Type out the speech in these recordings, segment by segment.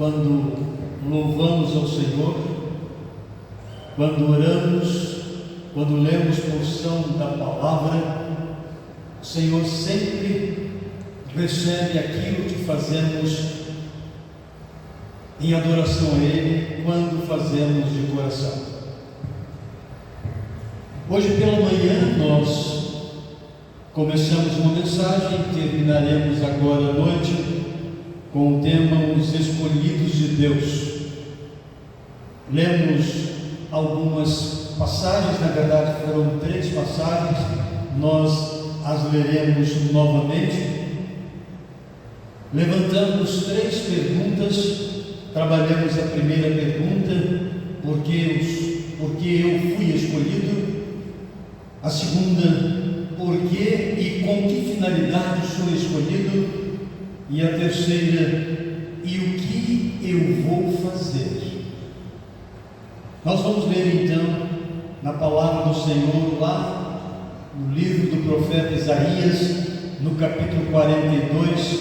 quando louvamos ao Senhor, quando oramos, quando lemos porção da palavra, o Senhor sempre recebe aquilo que fazemos em adoração a Ele, quando fazemos de coração. Hoje pela manhã nós começamos uma mensagem, terminaremos agora à noite com o tema Os Escolhidos de Deus. Lemos algumas passagens, na verdade foram 3 passagens, nós as leremos novamente. Levantamos 3 perguntas, trabalhamos a primeira pergunta, por que eu fui escolhido? A segunda, por que e com que finalidade sou escolhido? E a terceira, e o que eu vou fazer? Nós vamos ler então na palavra do Senhor lá no livro do profeta Isaías, no capítulo 42,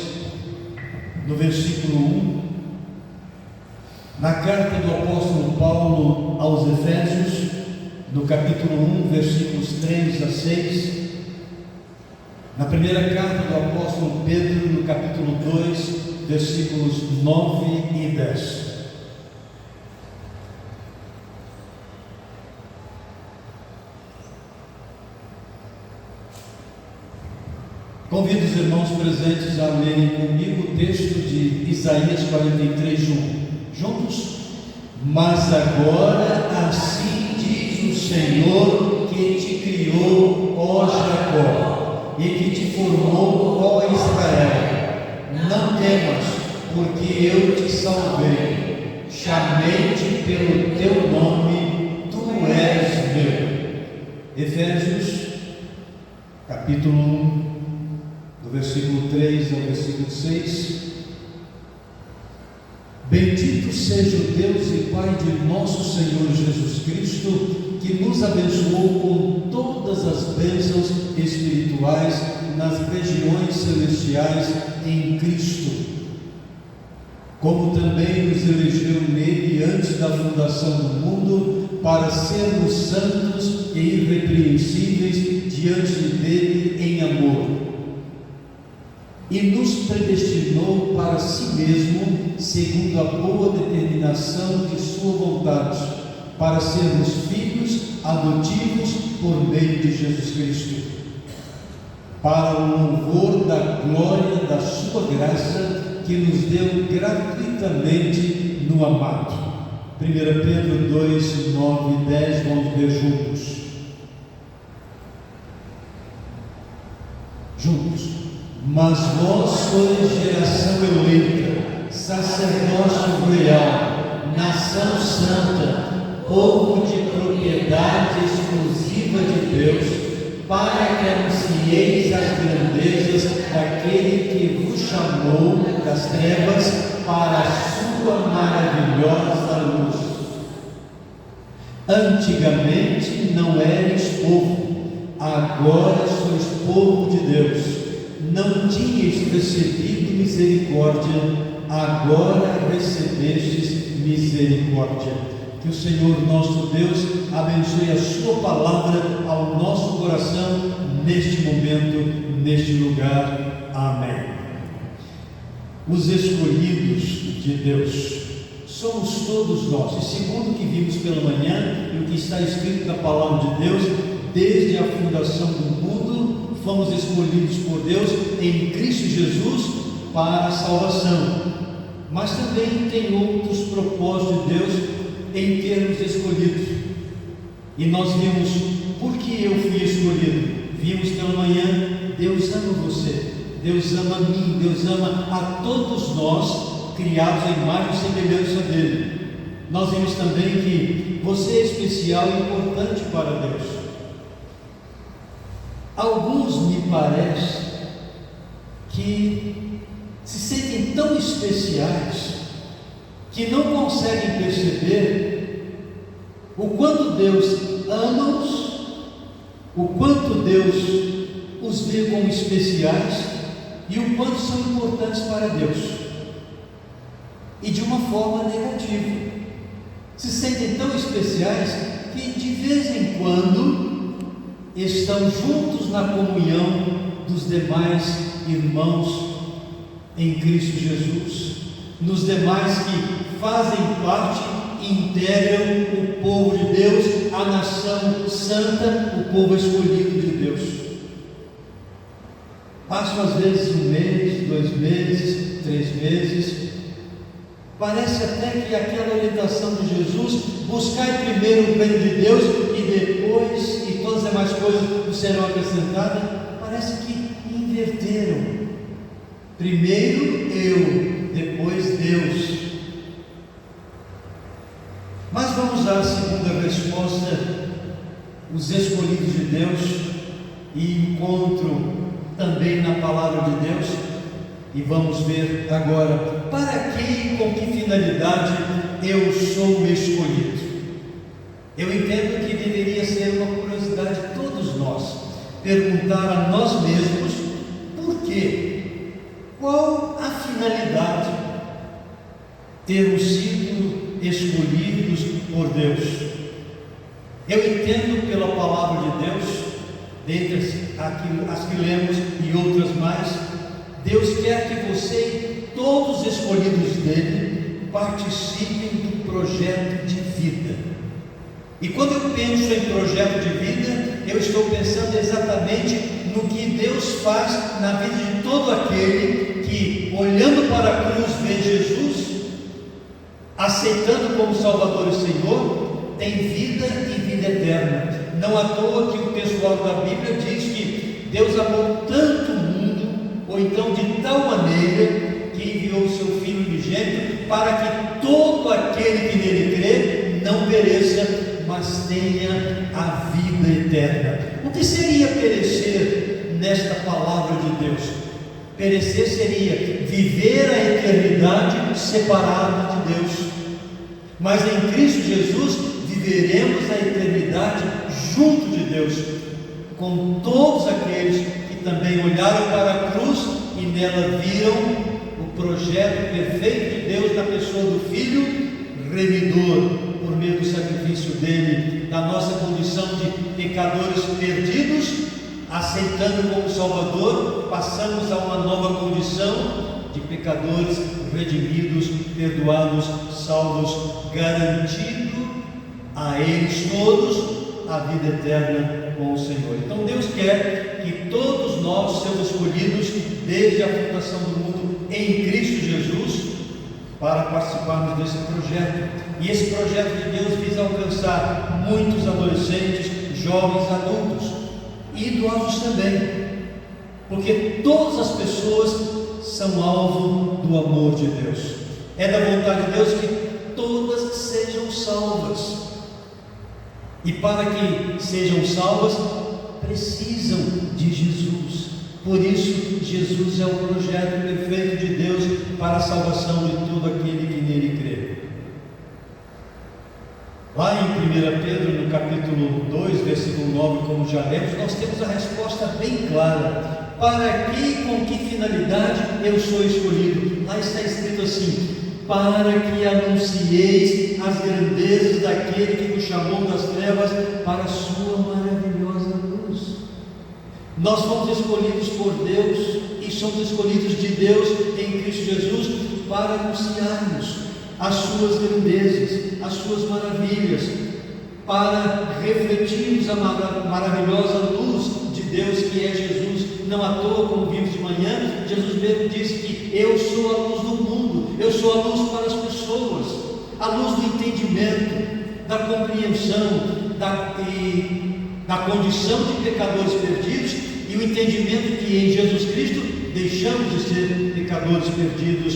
no versículo 1, na carta do apóstolo Paulo aos Efésios, no capítulo 1, versículos 3 a 6, na primeira carta do apóstolo Pedro, no capítulo 2, versículos 9 e 10. Convido os irmãos presentes a lerem comigo o texto de Isaías 43, 1. Juntos? Mas agora assim diz o Senhor que te criou, ó Jacó, e que te formou, ó Israel. Não temas, porque eu te salvei, chamei-te pelo teu nome, tu és meu. Efésios, capítulo 1, do versículo 3 ao versículo 6. Bendito seja o Deus e Pai de nosso Senhor Jesus Cristo, que nos abençoou com todas as bênçãos espirituais nas regiões celestiais em Cristo, como também nos elegeu nele antes da fundação do mundo, para sermos santos e irrepreensíveis diante dele em amor. E nos predestinou para si mesmo, segundo a boa determinação de sua vontade, para sermos filhos adotivos por meio de Jesus Cristo, para o louvor da glória da sua graça, que nos deu gratuitamente no amado. 1 Pedro 2, 9 e 10, vamos ver juntos. Mas vós sois geração eleita, sacerdócio real, nação santa, povo de propriedade exclusiva de Deus, para que anuncieis as grandezas daquele que vos chamou das trevas para a sua maravilhosa luz. Antigamente não eres povo, agora sois povo de Deus. Não tinhas recebido misericórdia, agora recebestes misericórdia. Que o Senhor nosso Deus abençoe a sua palavra ao nosso coração neste momento, neste lugar. Amém. Os escolhidos de Deus somos todos nós, e segundo o que vimos pela manhã e o que está escrito na palavra de Deus, desde a fundação do mundo fomos escolhidos por Deus em Cristo Jesus para a salvação. Mas também tem outros propósitos de Deus em termos escolhidos. E nós vimos por que eu fui escolhido. Vimos pela manhã, Deus ama você, Deus ama a mim, Deus ama a todos nós, criados em imagem e semelhança dele. Nós vimos também que você é especial e importante para Deus. Alguns me parece que se sentem tão especiais que não conseguem perceber o quanto Deus ama-os, o quanto Deus os vê como especiais e o quanto são importantes para Deus. e de uma forma negativa. Se sentem tão especiais que de vez em quando estão juntos na comunhão dos demais irmãos em Cristo Jesus, nos demais que fazem parte e integram o povo de Deus, a nação santa, o povo escolhido de Deus. Passam às vezes 1 mês, 2 meses, 3 meses. Parece até que aquela orientação de Jesus, buscai primeiro o reino de Deus e depois, e todas as demais coisas vos serão acrescentadas, parece que inverteram. Primeiro eu, depois Deus. Mas vamos dar a segunda resposta, os escolhidos de Deus, e encontro também na palavra de Deus, e vamos ver agora, para que e com que finalidade eu sou escolhido? Eu entendo que deveria ser uma curiosidade de todos nós, perguntar a nós mesmos, por quê? Qual a finalidade de termos sido escolhidos por Deus? Eu entendo pela palavra de Deus, dentre as que lemos e outras mais, Deus quer que você e todos os escolhidos dele participem do projeto de vida. E quando eu penso em projeto de vida, eu estou pensando exatamente no que Deus faz na vida de todo aquele que, olhando para a cruz, vê Jesus, aceitando como Salvador e Senhor, tem vida e vida eterna. Não à toa que o pessoal da Bíblia diz que Deus amou tanto o mundo, ou então de tal maneira, que enviou o seu Filho unigênito, para que todo aquele que nele crê não pereça, mas tenha a vida eterna. O que seria perecer nesta palavra de Deus? Perecer seria viver a eternidade separado de Deus, mas em Cristo Jesus viveremos a eternidade junto de Deus, com todos aqueles que também olharam para a cruz e nela viram o projeto perfeito de Deus na pessoa do Filho remidor, por meio do sacrifício dele, da nossa condição de pecadores perdidos, aceitando como Salvador, passamos a uma nova condição de pecadores redimidos, perdoados, salvos, garantido a eles todos a vida eterna com o Senhor. Então Deus quer que todos nós, seus escolhidos, desde a fundação do mundo, em Cristo Jesus, para participarmos desse projeto. E esse projeto de Deus visa alcançar muitos adolescentes, jovens, adultos e idosos também, porque todas as pessoas são alvo do amor de Deus. É da vontade de Deus que todas sejam salvas, e para que sejam salvas precisam de Jesus. Por isso, Jesus é o projeto perfeito de Deus para a salvação de todo aquele que nele crê. Lá em 1 Pedro, no capítulo 2, versículo 9, como já lemos, nós temos a resposta bem clara. Para que e com que finalidade eu sou escolhido? Lá está escrito assim: para que anuncieis as grandezas daquele que vos chamou das trevas para a sua maravilhosa luz. Nós fomos escolhidos por Deus e somos escolhidos de Deus em Cristo Jesus para anunciarmos as suas grandezas, as suas maravilhas, para refletirmos a maravilhosa luz de Deus que é Jesus. Não à toa, como vimos de manhã, Jesus mesmo disse que eu sou a luz do mundo, eu sou a luz para as pessoas, a luz do entendimento, da compreensão, da condição de pecadores perdidos, e o entendimento que em Jesus Cristo deixamos de ser pecadores perdidos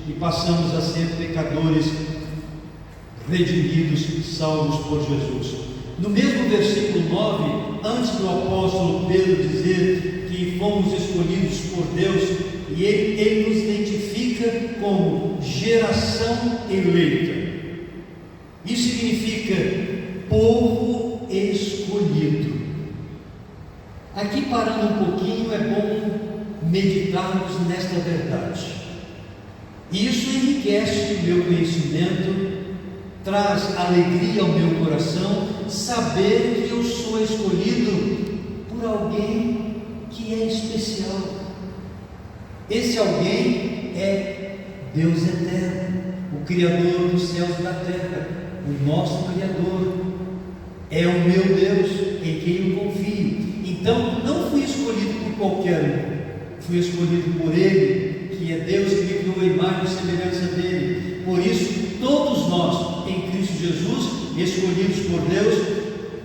e passamos a ser pecadores redimidos, salvos por Jesus. No mesmo versículo 9, antes do apóstolo Pedro dizer que fomos escolhidos por Deus, e ele nos identifica como geração eleita. Isso significa povo escolhido. Aqui, parando um pouquinho, é bom meditarmos nesta verdade. E isso enriquece o meu conhecimento, traz alegria ao meu coração, saber que eu sou escolhido por alguém que é especial. Esse alguém é Deus eterno, o Criador dos céus e da terra, o nosso Criador, é o meu Deus em quem eu confio. Então não fui escolhido por qualquer um, fui escolhido por Ele, que é Deus, que me criou a imagem e semelhança dele. Por isso, todos nós, em Cristo Jesus, escolhidos por Deus,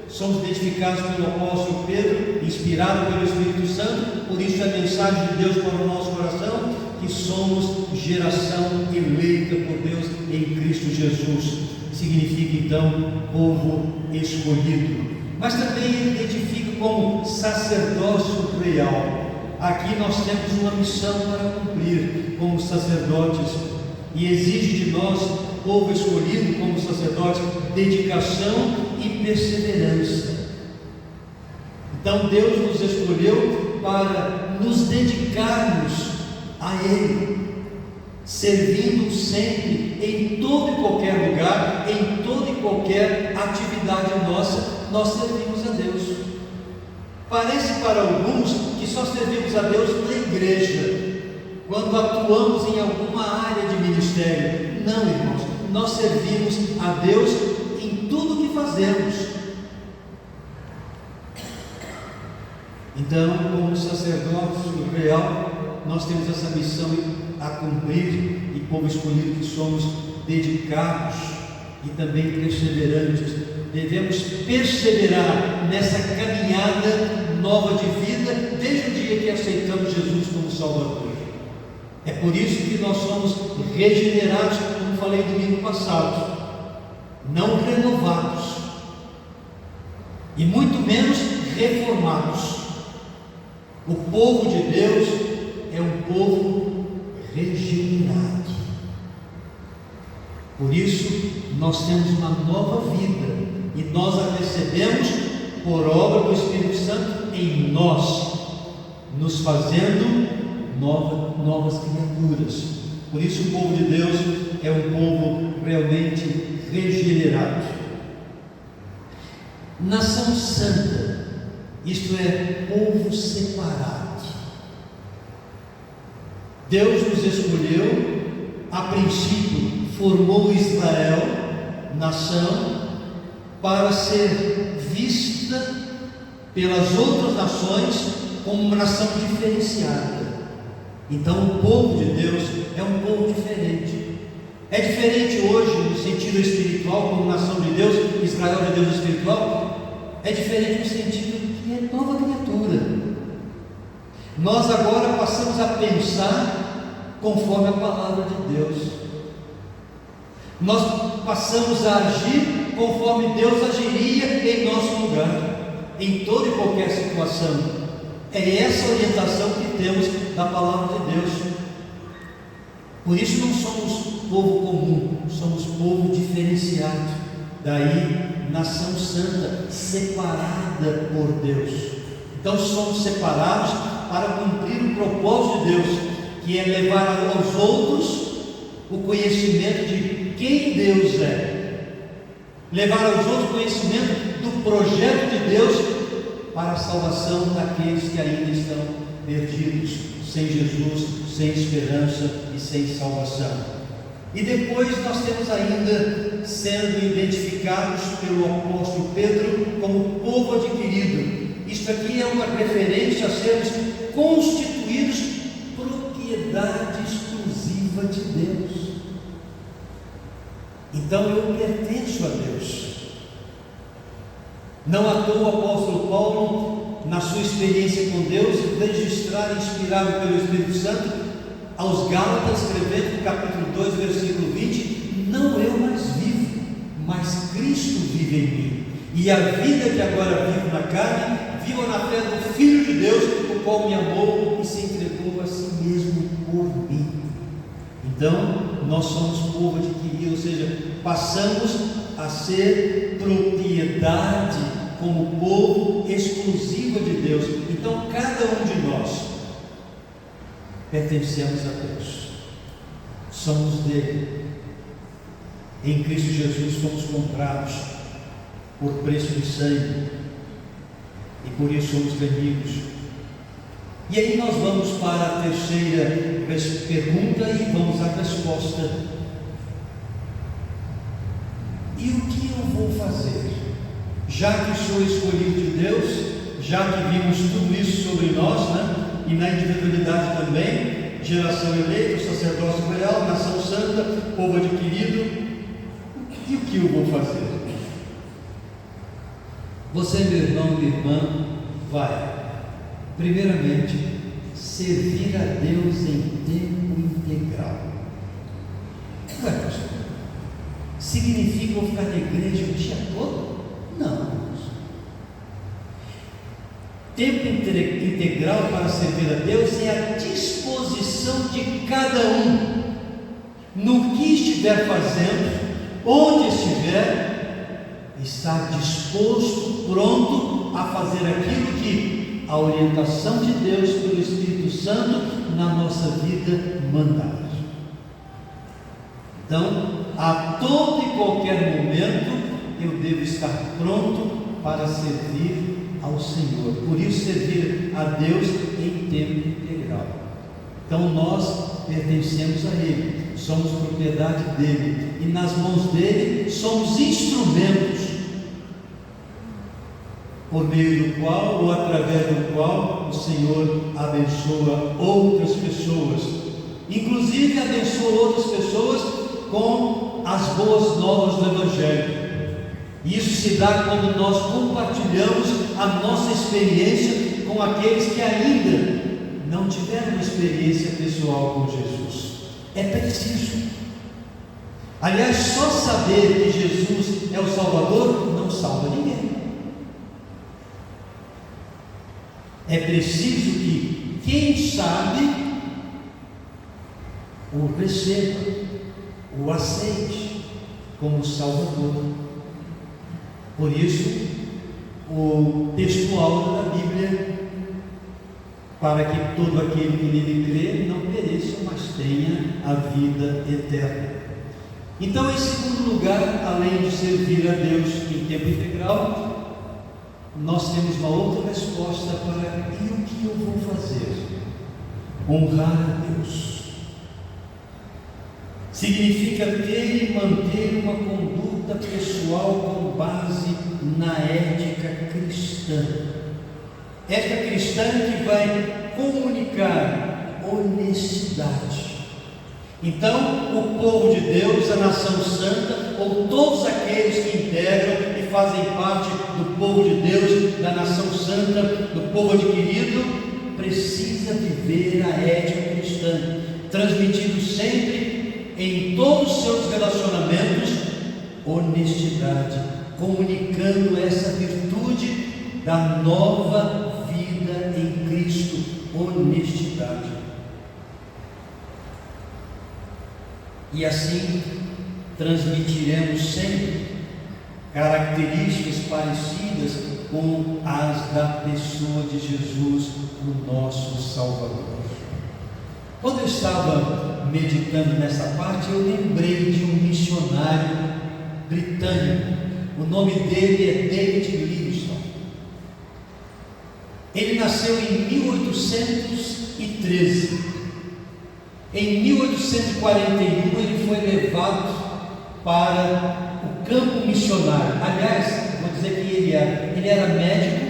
somos identificados pelo apóstolo Pedro, inspirado pelo Espírito Santo. Por isso, a mensagem de Deus para o nosso coração, que somos geração eleita por Deus em Cristo Jesus. Significa então povo escolhido, mas também ele identifica como sacerdócio real. Aqui nós temos uma missão para cumprir como sacerdotes, e exige de nós, povo escolhido como sacerdotes, dedicação e perseverança. Então Deus nos escolheu para nos dedicarmos a Ele, servindo sempre, em todo e qualquer lugar, em toda e qualquer atividade nossa, nós servimos a Deus. Parece para alguns que só servimos a Deus na igreja, quando atuamos em alguma área de ministério. Não, irmãos, nós servimos a Deus em tudo que fazemos. Então, como sacerdócio real, nós temos essa missão a cumprir, e povo escolhido que somos, dedicados e também perseverantes. Devemos perseverar nessa caminhada nova de vida desde o dia que aceitamos Jesus como Salvador. É por isso que nós somos regenerados, como falei domingo passado, não renovados e muito menos reformados. O povo de Deus é um povo regenerado. Por isso nós temos uma nova vida, e nós a recebemos por obra do Espírito Santo em nós, nos fazendo novas criaturas. Por isso o povo de Deus é um povo realmente regenerado. Nação santa, isto é, povo separado. Deus nos escolheu, a princípio formou Israel, nação, para ser vista pelas outras nações como uma nação diferenciada. Então o povo de Deus é um povo diferente. É diferente hoje no sentido espiritual, como nação de Deus, Israel de Deus espiritual. É diferente no sentido que é nova criatura. Nós agora passamos a pensar conforme a palavra de Deus. Nós passamos a agir conforme Deus agiria em nosso lugar, em toda e qualquer situação. É essa orientação que temos da palavra de Deus. Por isso não somos povo comum, somos povo diferenciado. Daí, nação santa, separada por Deus. Então somos separados para cumprir o propósito de Deus, que é levar aos outros o conhecimento de quem Deus é. Levar aos outros o conhecimento do projeto de Deus para a salvação daqueles que ainda estão perdidos, sem Jesus, sem esperança e sem salvação. E depois nós temos ainda sendo identificados pelo apóstolo Pedro como povo adquirido. Isto aqui é uma referência a sermos constituídos propriedade exclusiva de Deus. Então eu pertenço a Deus. Não à toa o apóstolo Paulo, na sua experiência com Deus, registrar, inspirado pelo Espírito Santo, aos Gálatas, escrevendo no capítulo 2, versículo 20: não eu mais vivo, mas Cristo vive em mim, e a vida que agora vivo na carne, vivo na fé do Filho de Deus, o qual me amou e se entregou a si mesmo por mim. Então nós somos povo adquirido, ou seja, passamos a ser propriedade como povo exclusivo de Deus. Então cada um de nós pertencemos a Deus, somos dele. Em Cristo Jesus fomos comprados por preço de sangue e por isso somos remidos. E aí nós vamos para a terceira pergunta e vamos à resposta. E o que eu vou fazer? Já que sou escolhido de Deus, já que vimos tudo isso sobre nós, e na individualidade também, geração eleita, sacerdócio real, nação santa, povo adquirido, e o que eu vou fazer? Você, meu irmão, minha irmã, vai, primeiramente, servir a Deus em tempo integral. Ué, pastor, significa eu ficar na igreja o dia todo? Não. Tempo integral para servir a Deus é a disposição de cada um, no que estiver fazendo, onde estiver, estar disposto, pronto a fazer aquilo que a orientação de Deus pelo Espírito Santo na nossa vida mandar. Então, a todo e qualquer momento, eu devo estar pronto para servir ao Senhor. Por isso, servir a Deus em tempo integral. Então, nós pertencemos a Ele, somos propriedade dEle, e nas mãos dEle somos instrumentos, por meio do qual ou através do qual o Senhor abençoa outras pessoas, inclusive abençoa outras pessoas com as boas novas do Evangelho. Isso se dá quando nós compartilhamos a nossa experiência com aqueles que ainda não tiveram uma experiência pessoal com Jesus. É preciso. Aliás, só saber que Jesus é o Salvador não salva ninguém. É preciso que quem sabe o receba, o aceite como Salvador. Por isso, o texto-áureo da Bíblia, para que todo aquele que nele crê não pereça, mas tenha a vida eterna. Então, em segundo lugar, além de servir a Deus em tempo integral, nós temos uma outra resposta para e o que eu vou fazer? Honrar a Deus. Significa ter e manter uma conduta pessoal com base na ética cristã. Ética cristã que vai comunicar honestidade. Então, o povo de Deus, a nação santa, ou todos aqueles que integram e fazem parte do povo de Deus, da nação santa, do povo adquirido, precisa viver a ética cristã, transmitindo sempre em todos os seus relacionamentos honestidade, comunicando essa virtude da nova vida em Cristo, honestidade. E assim transmitiremos sempre características parecidas com as da pessoa de Jesus, o nosso Salvador. Quando eu estava meditando nessa parte, eu lembrei de um missionário britânico. O nome dele é David Livingstone. Ele nasceu em 1813. Em 1841 ele foi levado para o campo missionário. Aliás, eu vou dizer que ele era médico,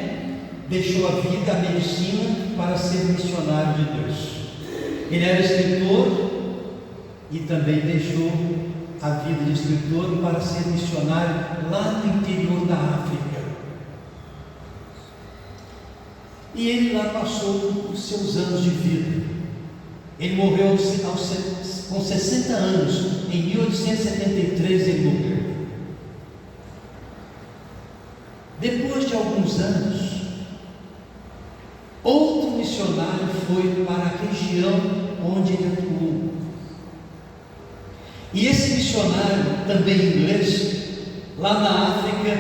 deixou a vida, a medicina, para ser missionário de Deus. Ele era escritor e também deixou a vida de escritor para ser missionário lá no interior da África. E ele lá passou os seus anos de vida. Ele morreu com 60 anos, em 1873 ele morreu. Depois de alguns anos, outro missionário foi para a região onde ele atuou. E esse missionário, também inglês, lá na África,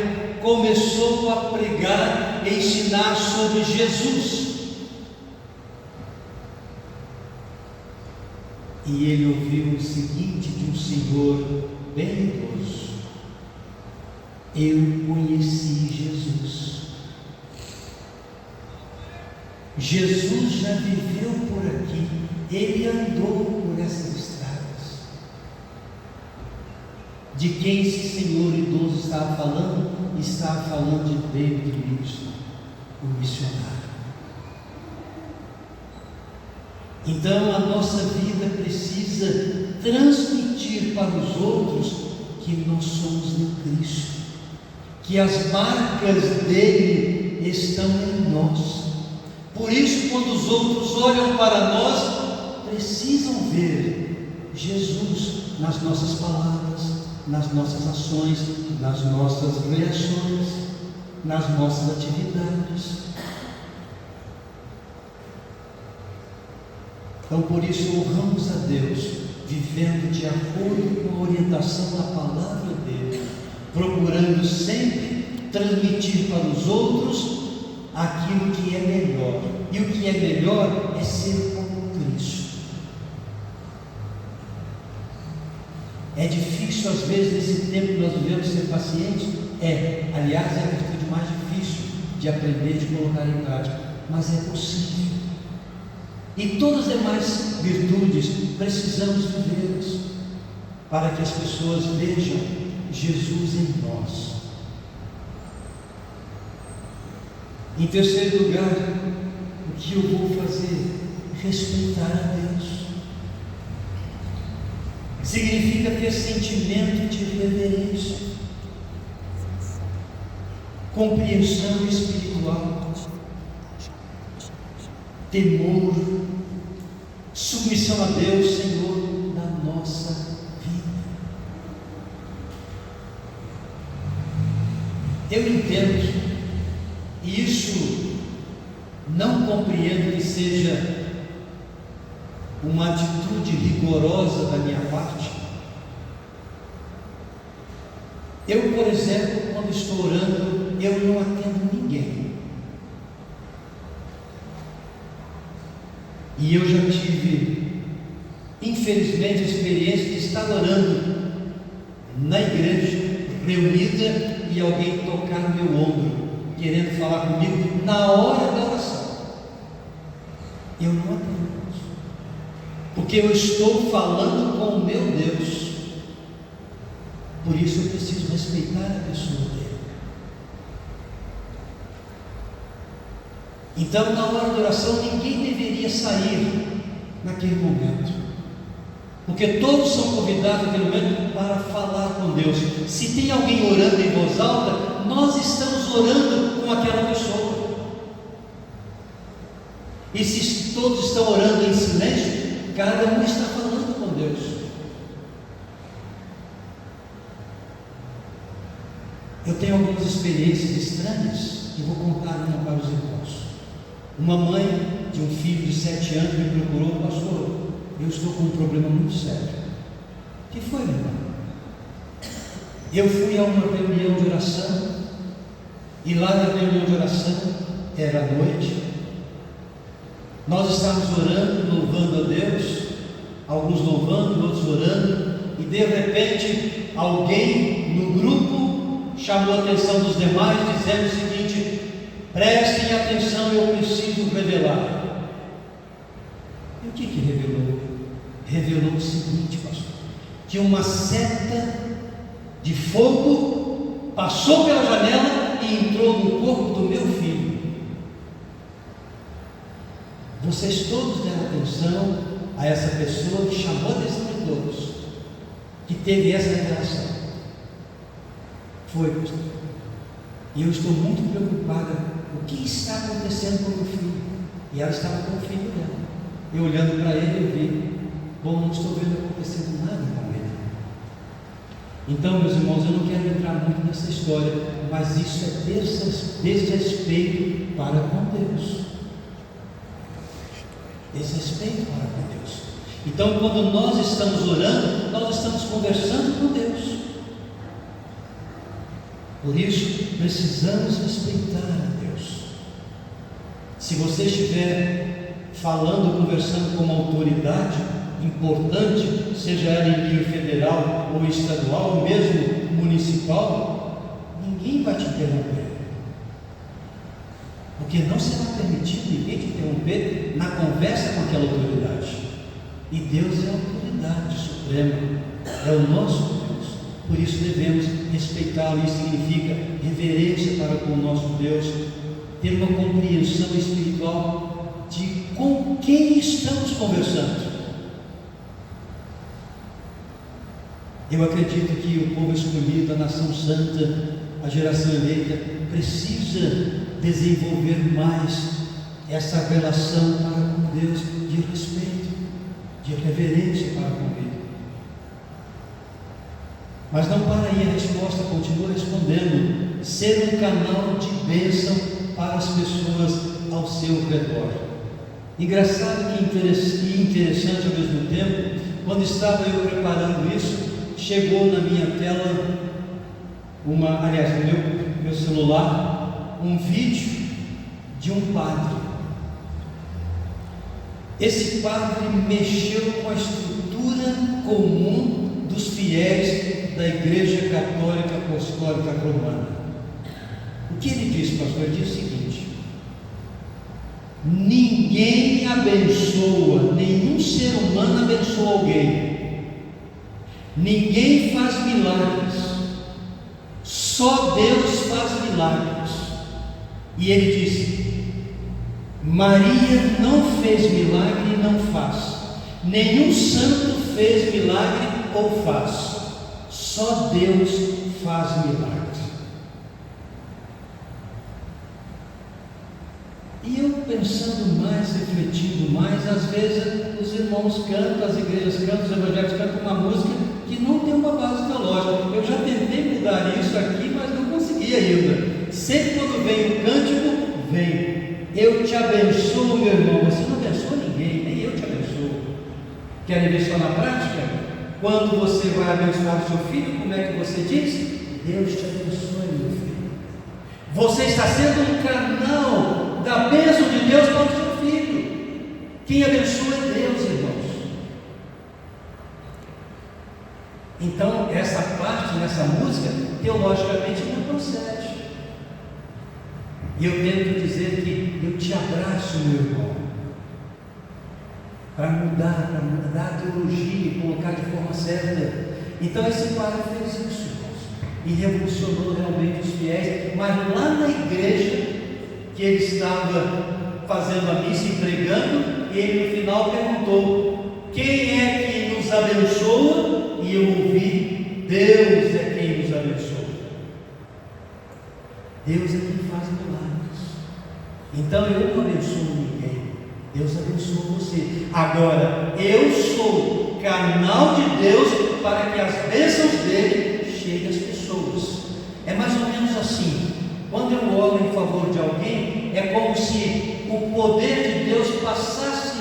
começou a pregar e ensinar sobre Jesus. e ele ouviu o seguinte de um senhor bem idoso: eu conheci Jesus. Jesus já viveu por aqui, ele andou por essas estradas. De quem esse senhor idoso estava falando? Estava falando de David Livingstone, o missionário. Então a nossa vida precisa transmitir para os outros que nós somos em Cristo, que as marcas dele estão em nós. Por isso, quando os outros olham para nós, precisam ver Jesus nas nossas palavras, nas nossas ações, nas nossas reações, nas nossas atividades. Então, por isso, honramos a Deus, vivendo de acordo com a orientação da palavra dele, procurando sempre transmitir para os outros aquilo que é melhor. E o que é melhor é ser como Cristo. É difícil, às vezes, nesse tempo que nós vivemos, ser pacientes? Aliás, é a virtude mais difícil de aprender, de colocar em prática, mas é possível. E todas as demais virtudes precisamos vivê-las para que as pessoas vejam Jesus em nós. Em terceiro lugar, o que eu vou fazer? Respeitar a Deus. Significa ter sentimento de reverência, compreensão espiritual, temor, submissão a Deus, Senhor, na nossa vida. Eu entendo, e isso não compreendo que seja uma atitude rigorosa da minha parte. Eu, por exemplo, quando estou orando, eu não atendo ninguém. E eu já tive, infelizmente, a experiência de estar orando na igreja, reunida, e alguém tocar no meu ombro, querendo falar comigo na hora da oração. Eu não atendo, porque eu estou falando com o meu Deus. Por isso eu preciso respeitar a pessoa dele. Então, na hora da oração, ninguém deveria sair naquele momento, porque todos são convidados naquele momento para falar com Deus. Se tem alguém orando em voz alta, nós estamos orando com aquela pessoa. E se todos estão orando em silêncio, cada um está falando com Deus. Eu tenho algumas experiências estranhas e vou contar uma para os irmãos. Uma mãe de um filho de 7 anos me procurou: pastor, eu estou com um problema muito sério. O que foi, meu irmão? Eu fui a uma reunião de oração, e lá na reunião de oração, era à noite, nós estávamos orando, louvando a Deus, alguns louvando, outros orando, e de repente, alguém no grupo chamou a atenção dos demais, dizendo o seguinte: prestem atenção, eu preciso revelar. E o que revelou? Revelou o seguinte, pastor: que uma seta de fogo passou pela janela e entrou no corpo do meu filho. Vocês todos deram atenção a essa pessoa que chamou a atenção de todos, que teve essa revelação. Foi, pastor. E eu estou muito preocupada. O que está acontecendo com o meu filho? E ela estava com o filho dela. Eu olhando para ele, eu vi: bom, não estou vendo acontecendo nada com ele. Então, meus irmãos, eu não quero entrar muito nessa história, mas isso é desrespeito para com Deus. Desrespeito para com Deus. Então, quando nós estamos orando, nós estamos conversando com Deus. Por isso, precisamos respeitar a Deus. Se você estiver falando, conversando com uma autoridade importante, seja ela em nível federal ou estadual, ou mesmo municipal, ninguém vai te interromper. Porque não será permitido ninguém te interromper na conversa com aquela autoridade. E Deus é a autoridade suprema, é o nosso Deus. Por isso devemos respeitá-lo. Isso significa reverência para com o nosso Deus, ter uma compreensão espiritual de com quem estamos conversando. Eu acredito que o povo escolhido, a nação santa, a geração eleita, precisa desenvolver mais essa relação para com Deus de respeito, de reverência para com Ele. Mas não para aí a resposta, continua respondendo: ser um canal de bênção para as pessoas ao seu redor. Engraçado e interessante ao mesmo tempo, quando estava eu preparando isso, chegou na minha tela no meu celular, um vídeo de um padre. Esse padre mexeu com a estrutura comum dos fiéis da Igreja Católica Apostólica Romana. O que ele disse, pastor? Ele disse o seguinte: ninguém abençoa, nenhum ser humano abençoa alguém, ninguém faz milagres, só Deus faz milagres. E ele disse: Maria não fez milagre e não faz, nenhum santo fez milagre ou faz, só Deus faz milagre. E eu pensando mais, refletindo mais, às vezes os irmãos cantam, as igrejas cantam, os evangélicos cantam uma música que não tem uma base teológica. Eu já tentei mudar isso aqui, mas não consegui ainda. Sempre quando vem o cântico, vem: eu te abençoo, meu irmão. Você não abençoa ninguém, nem eu te abençoo. Querem ver só na prática? Quando você vai abençoar o seu filho, como é que você diz? Deus te abençoe, meu filho. Você está sendo um canal da bênção de Deus para o seu filho. Quem abençoa é Deus, irmãos. Então, essa parte nessa música, teologicamente, não procede. E eu tento dizer que eu te abraço, meu irmão, para mudar a teologia e colocar de forma certa. Então, esse padre fez isso, irmãos, e revolucionou realmente os fiéis. Mas lá na igreja que ele estava fazendo a missa e pregando, ele no final perguntou: quem é que nos abençoa? E eu ouvi: Deus é quem nos abençoa. Deus é quem faz milagres. Então eu não abençoo ninguém, Deus abençoa você. Agora, eu sou canal de Deus para que as bênçãos dele cheguem às pessoas. É mais ou menos assim. Quando eu oro em favor de alguém, é como se o poder de Deus passasse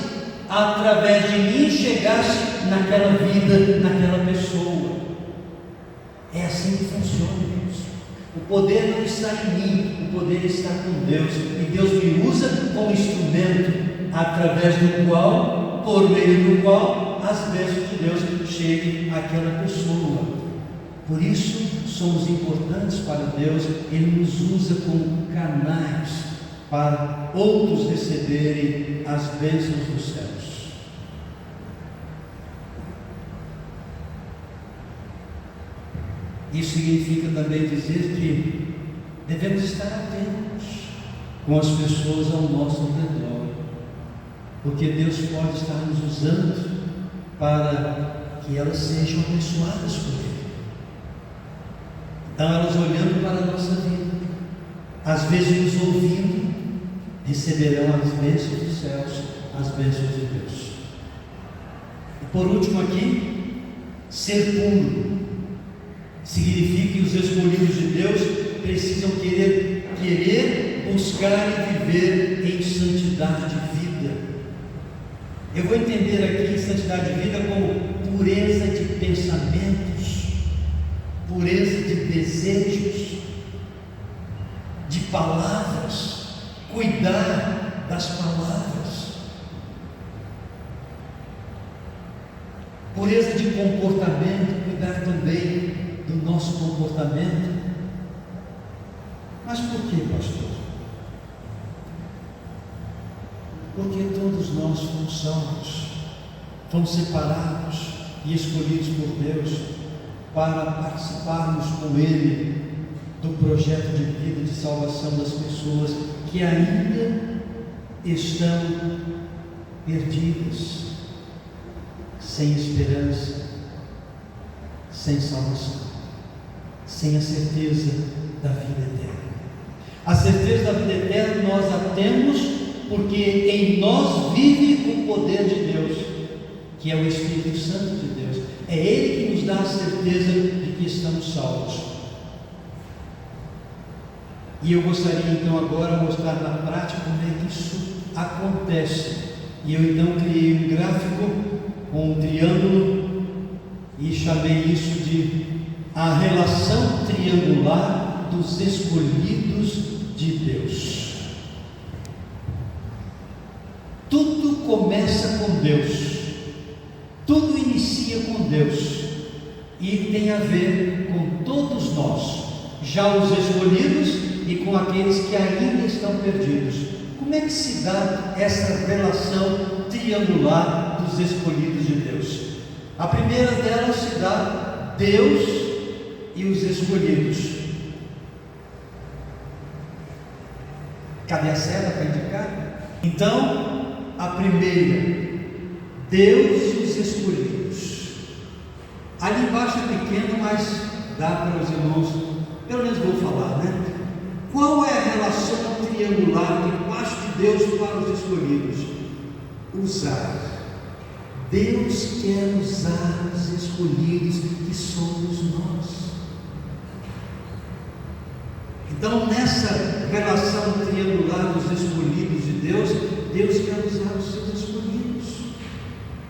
através de mim e chegasse naquela vida, naquela pessoa. É assim que funciona, irmãos. O poder não está em mim, o poder está com Deus. E Deus me usa como instrumento, através do qual, por meio do qual, as bênçãos de Deus cheguem àquela pessoa. Por isso, somos importantes para Deus. Ele nos usa como canais para outros receberem as bênçãos dos céus. Isso significa também dizer que devemos estar atentos com as pessoas ao nosso redor, porque Deus pode estar nos usando para que elas sejam abençoadas por Ele. Então, elas olhando para a nossa vida, às vezes nos ouvindo, receberão as bênçãos dos céus, as bênçãos de Deus. E por último aqui, ser puro significa que os escolhidos de Deus precisam querer buscar e viver em santidade de vida. Eu vou entender aqui santidade de vida como pureza de pensamentos, pureza de desejos, de palavras, cuidar das palavras. pureza de comportamento, cuidar também do nosso comportamento. Mas por que, pastor? Porque todos nós fomos salvos, fomos separados e escolhidos por Deus para participarmos com Ele do projeto de vida de salvação das pessoas que ainda estão perdidas, sem esperança, sem salvação, sem a certeza da vida eterna. A certeza da vida eterna nós a temos porque em nós vive o poder de Deus, que é o Espírito Santo de Deus. É Ele que nos dá a certeza de que estamos salvos. E eu gostaria então agora de mostrar na prática como é que isso acontece. E eu então criei um gráfico com um triângulo e chamei isso de a relação triangular dos escolhidos de Deus. Tudo começa com Deus, tudo inicia com Deus e tem a ver com todos nós, já os escolhidos e com aqueles que ainda estão perdidos. Como é que se dá essa relação triangular dos escolhidos de Deus? A primeira delas se dá Deus e os escolhidos. Cadê a seta para indicar? Então, a primeira, Deus e os escolhidos. Ali embaixo é pequeno, mas dá para os irmãos, pelo menos vou falar, né? Qual é a relação triangular de parte de Deus para os escolhidos? Usar. Deus quer usar os escolhidos, que somos nós. Então, nessa relação triangular dos escolhidos de Deus, Deus quer usar os seus escolhidos,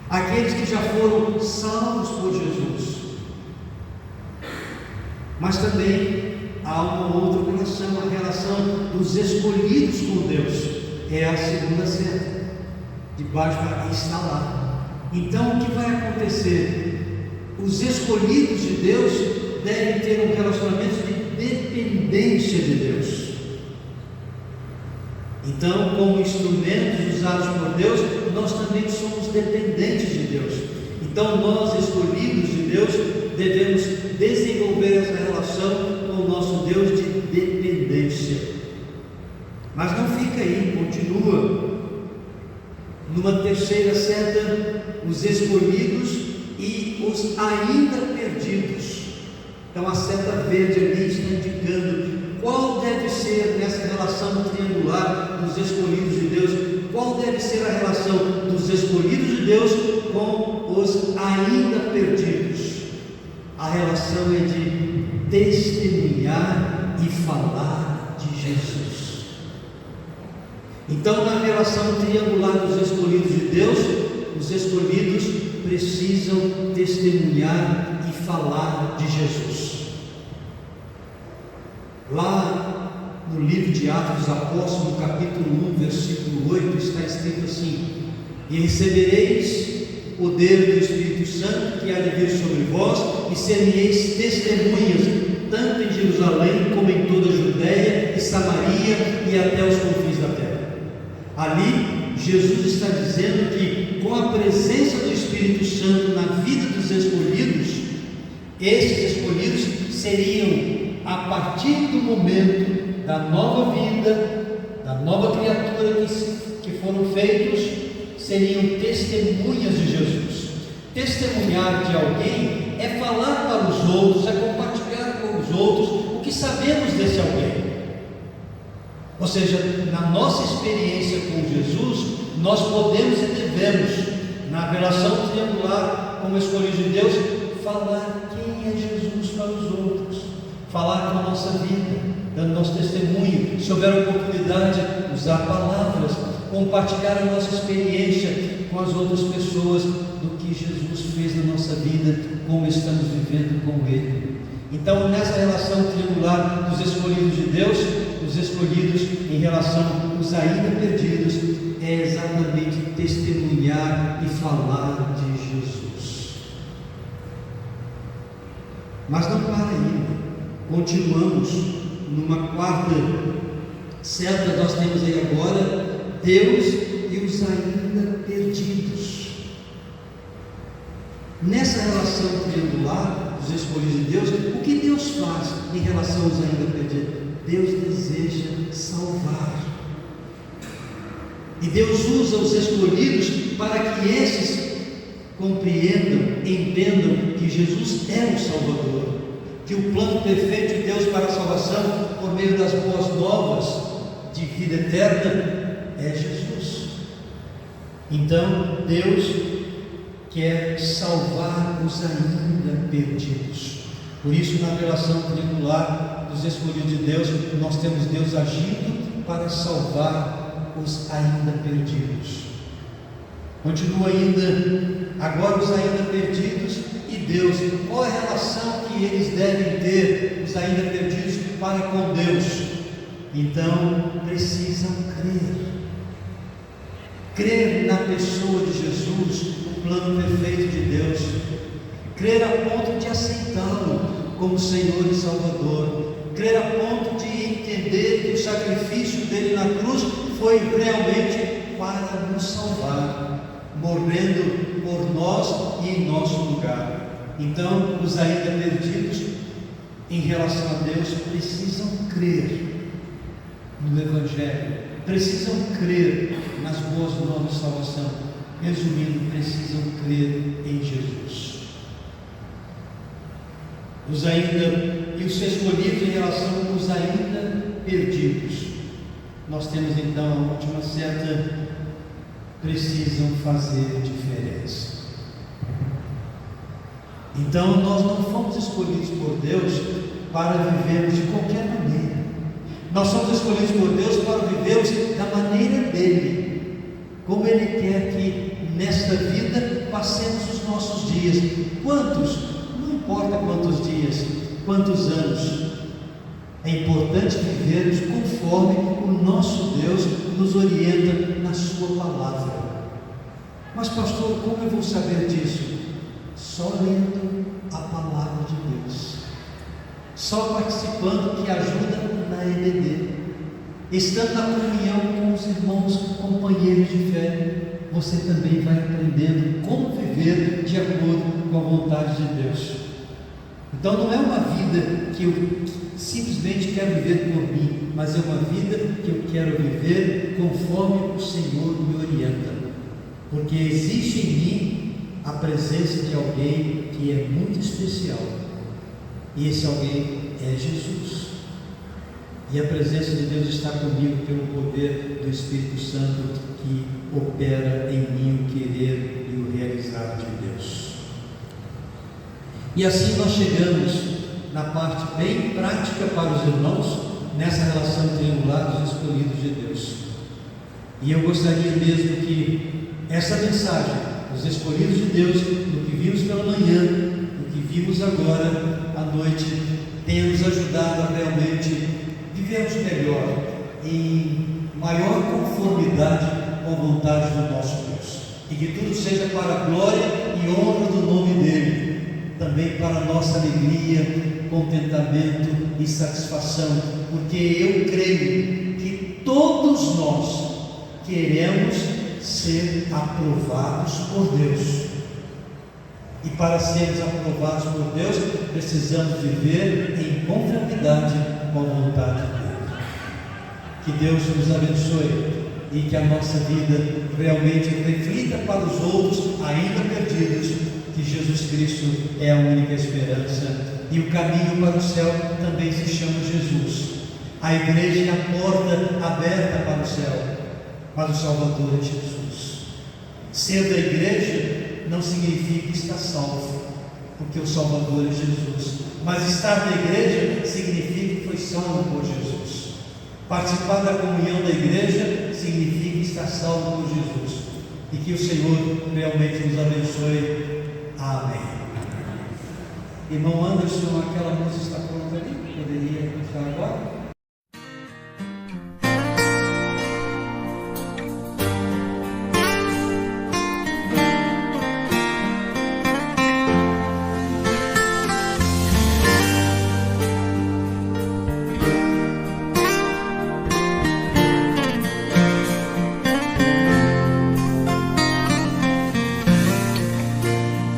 aqueles que já foram salvos por Jesus. Mas também há uma outra relação, a relação dos escolhidos com Deus. É a segunda seta, de baixo para instalar. Então, o que vai acontecer? Os escolhidos de Deus devem ter um relacionamento de dependência de Deus. Então, como instrumentos usados por Deus, nós também somos dependentes de Deus. Então, nós, escolhidos de Deus, devemos desenvolver essa relação com o nosso Deus de dependência. Mas não fica aí, continua. Numa terceira seta, os escolhidos e os ainda perdidos. Então a seta verde ali está indicando qual deve ser nessa relação triangular dos escolhidos de Deus, qual deve ser a relação dos escolhidos de Deus com os ainda perdidos. A relação é de testemunhar e falar de Jesus. Então, na relação triangular dos escolhidos de Deus, os escolhidos precisam testemunhar e falar de Jesus. Lá no livro de Atos dos Apóstolos, no capítulo 1, versículo 8, está escrito assim: e recebereis poder do Espírito Santo que há de vir sobre vós, e sereis testemunhas, tanto em Jerusalém como em toda a Judéia e Samaria e até os confins da terra. Ali, Jesus está dizendo que com a presença do Espírito Santo na vida dos escolhidos, esses escolhidos seriam, a partir do momento da nova vida, da nova criatura que foram feitos, seriam testemunhas de Jesus. Testemunhar de alguém é falar para os outros, é compartilhar com os outros o que sabemos desse alguém. Ou seja, na nossa experiência com Jesus, nós podemos e devemos, na relação triangular como escolhidos de Deus, falar quem é Jesus para os outros, falar com a nossa vida, dando nosso testemunho. Se houver oportunidade, usar palavras, compartilhar a nossa experiência com as outras pessoas do que Jesus fez na nossa vida, como estamos vivendo com Ele. Então, nessa relação triangular dos escolhidos de Deus, os escolhidos em relação aos ainda perdidos, é exatamente testemunhar e falar de Jesus. Mas não para aí, continuamos numa quarta seta. Nós temos aí agora Deus e os ainda perdidos. Nessa relação triangular dos escolhidos de Deus, o que Deus faz em relação aos ainda perdidos? Deus deseja salvar, e Deus usa os escolhidos para que esses compreendam, entendam que Jesus é o Salvador, que o plano perfeito de Deus para a salvação por meio das boas novas de vida eterna é Jesus. Então Deus quer salvar os ainda perdidos. Por isso, na relação triangular dos escolhidos de Deus, nós temos Deus agindo para salvar os ainda perdidos. Continua ainda, agora os ainda perdidos e Deus. Qual é a relação que eles devem ter, os ainda perdidos, para com Deus? Então, precisam crer na pessoa de Jesus, o plano perfeito de Deus, crer a ponto de aceitá-lo como Senhor e Salvador, crer a ponto de entender que o sacrifício dele na cruz foi realmente para nos salvar, morrendo por nós e em nosso lugar. Então, os ainda perdidos, em relação a Deus, precisam crer no Evangelho, precisam crer nas boas novas de salvação. Resumindo, precisam crer em Jesus. Os ainda e os escolhidos em relação aos ainda perdidos. Nós temos então a última seta: precisam fazer diferença. Então nós não fomos escolhidos por Deus para vivermos de qualquer maneira. Nós somos escolhidos por Deus para vivermos da maneira dele, como Ele quer que nesta vida passemos os nossos dias. Quantos? Não importa quantos dias, quantos anos. É importante vivermos conforme o nosso Deus nos orienta na sua palavra. Mas pastor, como eu vou saber disso? Só lendo a palavra de Deus, só participando, que ajuda na EBD, estando na comunhão com os irmãos, companheiros de fé, você também vai aprendendo como viver de acordo com a vontade de Deus. Então não é uma vida que eu simplesmente quero viver por mim, mas é uma vida que eu quero viver conforme o Senhor me orienta, porque existe em mim a presença de alguém que é muito especial, e esse alguém é Jesus, e a presença de Deus está comigo pelo poder do Espírito Santo que opera em mim o querer e o realizar de Deus. E assim nós chegamos na parte bem prática para os irmãos, nessa relação triangular dos escolhidos de Deus. E eu gostaria mesmo que essa mensagem, os escolhidos de Deus, do que vimos pela manhã, do que vimos agora à noite, tenha nos ajudado a realmente vivermos melhor, em maior conformidade com a vontade do nosso Deus, e que tudo seja para a glória e honra do nome dele, também para a nossa alegria, contentamento e satisfação, porque eu creio que todos nós queremos ser aprovados por Deus, e para sermos aprovados por Deus precisamos viver em conformidade com a vontade dele. Que Deus nos abençoe e que a nossa vida realmente reflita para os outros ainda perdidos que Jesus Cristo é a única esperança, e o caminho para o céu também se chama Jesus. A igreja é a porta aberta para o céu, mas o Salvador é Jesus. Ser da igreja não significa estar salvo, porque o Salvador é Jesus, mas estar na igreja significa que foi salvo por Jesus. Participar da comunhão da igreja significa estar salvo por Jesus, e que o Senhor realmente nos abençoe. Amém. Irmão Anderson, aquela música está pronta ali? Poderia entrar agora?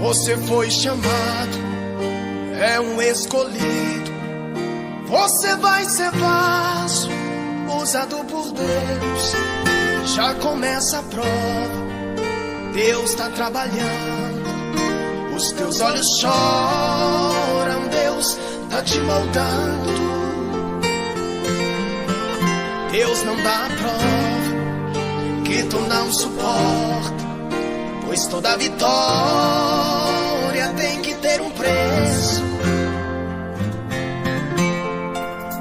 Você foi chamado, é um escolhido. Você vai ser vaso, usado por Deus. Já começa a prova, Deus tá trabalhando. Os teus olhos choram, Deus tá te moldando. Deus não dá a prova que tu não suporta, pois toda vitória tem que ter um preço.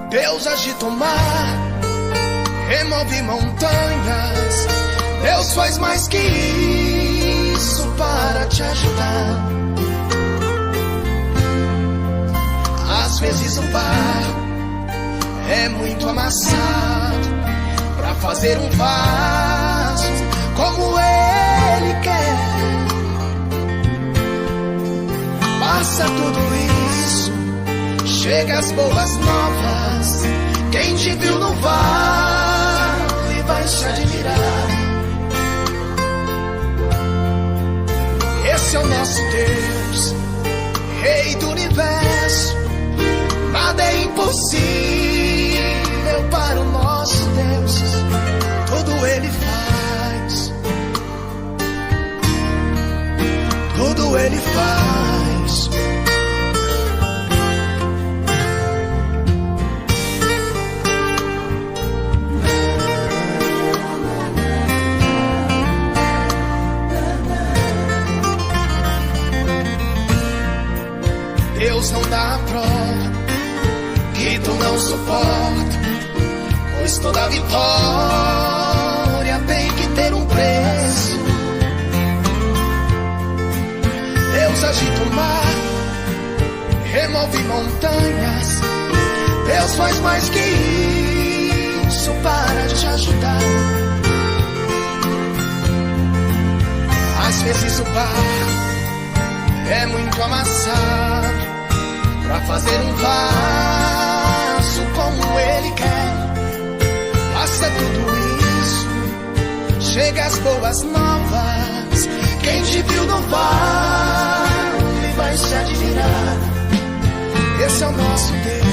Deus agita o mar, remove montanhas. Deus faz mais que isso para te ajudar. Às vezes o barro é muito amassado pra fazer um vaso como Ele quer. Passa tudo isso, chega as boas novas. Quem te viu no vale vai se admirar. Esse é o nosso Deus, Rei do Universo. Nada é impossível para o nosso Deus. Tudo Ele faz, tudo Ele faz. Deus não dá a prova que tu não suporta, pois toda vitória tem que ter um preço. Deus agita o mar, remove montanhas. Deus faz mais que isso para te ajudar. Às vezes o barro é muito amassado pra fazer um vaso como Ele quer. Passa tudo isso, chega as boas novas. Quem te viu no vale vai se admirar. Esse é o nosso Deus.